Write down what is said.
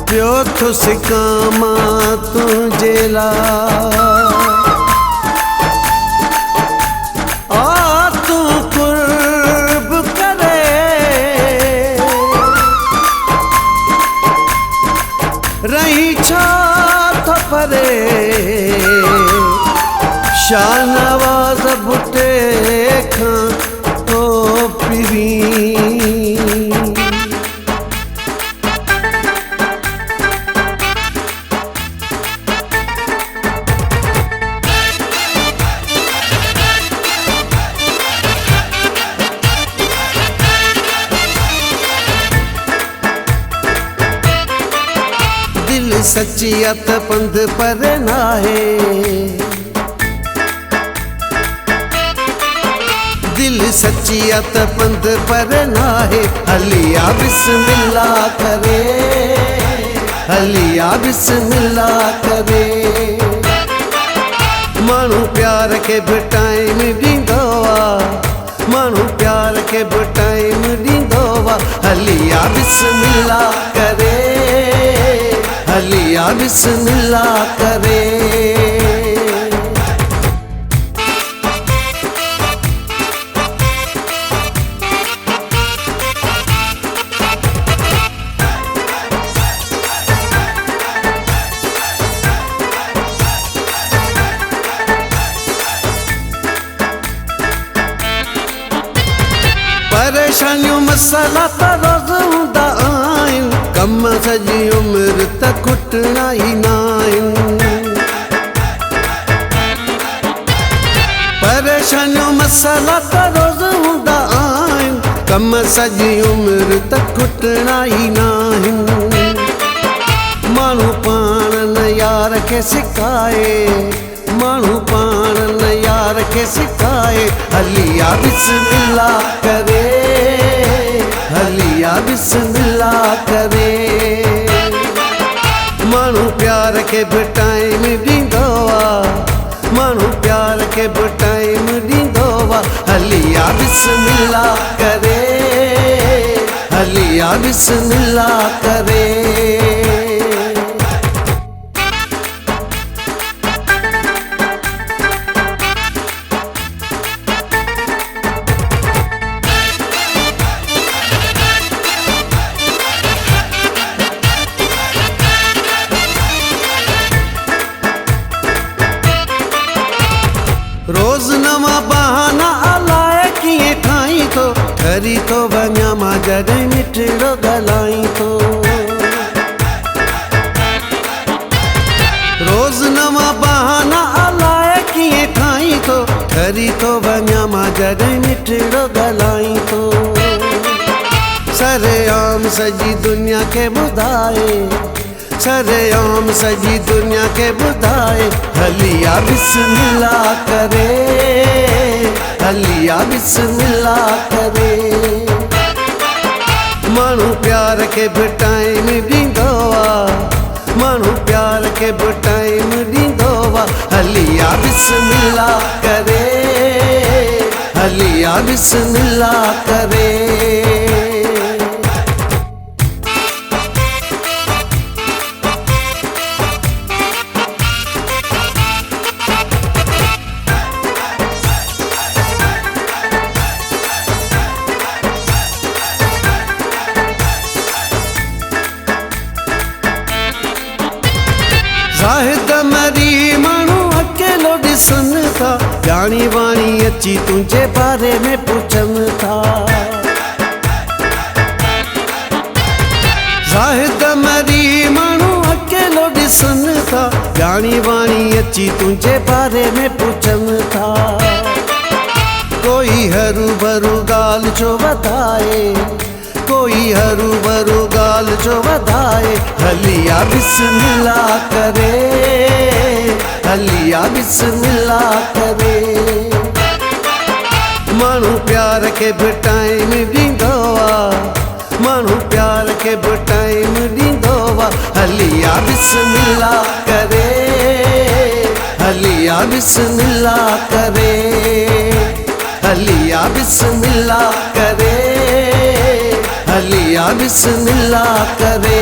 पियो थो सिकामा तुंहिंजे लाइ आ तूं कुर्ब करे रही छा थो परे शाहनवाज़ बुटे खां तो पिरी दिल सच्ची अत पंध पर नाहे दिल सच्ची अत पंध पर नाहे हलिया बिस्मिल्लाह करे हलिया बिस्मिल्लाह करे माण्हू प्यार के भी टाइम ॾींदो आहे माण्हू प्यार के भी टाइम ॾींदो आहे हलिया बिस्मिल्लाह करे हलिया बिस्मिल्लाह करे परेशानियूं मसाला त रोज़ हूंदा आहिनि कम सॼी उमिरि त खुटणा ई न आहिनि परेशानियूं मसाला त रोज़ हूंदा आहिनि कम सॼी उमिरि त खुटणा ई न आहिनि माण्हू पाण न यार खे सिकाए माण्हू पाण न यार खे सिकाए हलिया बिस्मिल्लाह करे हलिया बिस्मिल्लाह करे माण्हू प्यार के भी टाइम ॾींदो आहे माण्हू प्यार के भी टाइम ॾींदो आहे हलिया बिस्मिल्लाह करे हलिया बिस्मिल्लाह करे रोज़ नवा बहाना अलाए कीअं ठाहीं थो घरी थो वञा मां जॾहिं मिठड़ो ॻाल्हाईं थो रोज़ नवा बहाना अलाए कीअं ठाहीं थो घरी थो वञा मां जॾहिं मिठड़ो ॻाल्हाईं थो सरेआम सॼी दुनिया खे ॿुधाए सरेआम सॼी दुनिया खे ॿुधाए हलिया बिस्मिल्लाह करे हलिया बिस्मिल्लाह करे माण्हू प्यार के भी टाइम ॾींदो आहे माण्हू प्यार के भी टाइम ॾींदो आहे हलिया बिस्मिल्लाह करे हलिया बिस्मिल्लाह करे ज़ाहिद मरी माण्हू अकेलो ॾिसनि था ॼाणी वाणी अची तुंहिंजे बारे में पुछनि था ज़ाहिद मरी माण्हू अकेलो ॾिसनि था ॼाणी वाणी अची तुंहिंजे बारे में पुछनि था कोई हरू भरू ॻाल्हि छो वधाए कोई हरू भरू ॻाल्हि छो वधाए हलिया बिस्मिल्लाह करे हलिया बिस्मिल्लाह करे माण्हू प्यार के भी टाइम ॾींदो आहे माण्हू प्यार के भी टाइम ॾींदो आहे हलिया बिस्मिल्लाह करे हलिया बिस्मिल्लाह करे हलिया बिस्मिल्लाह करे हलिया बिस्मिल्लाह करे।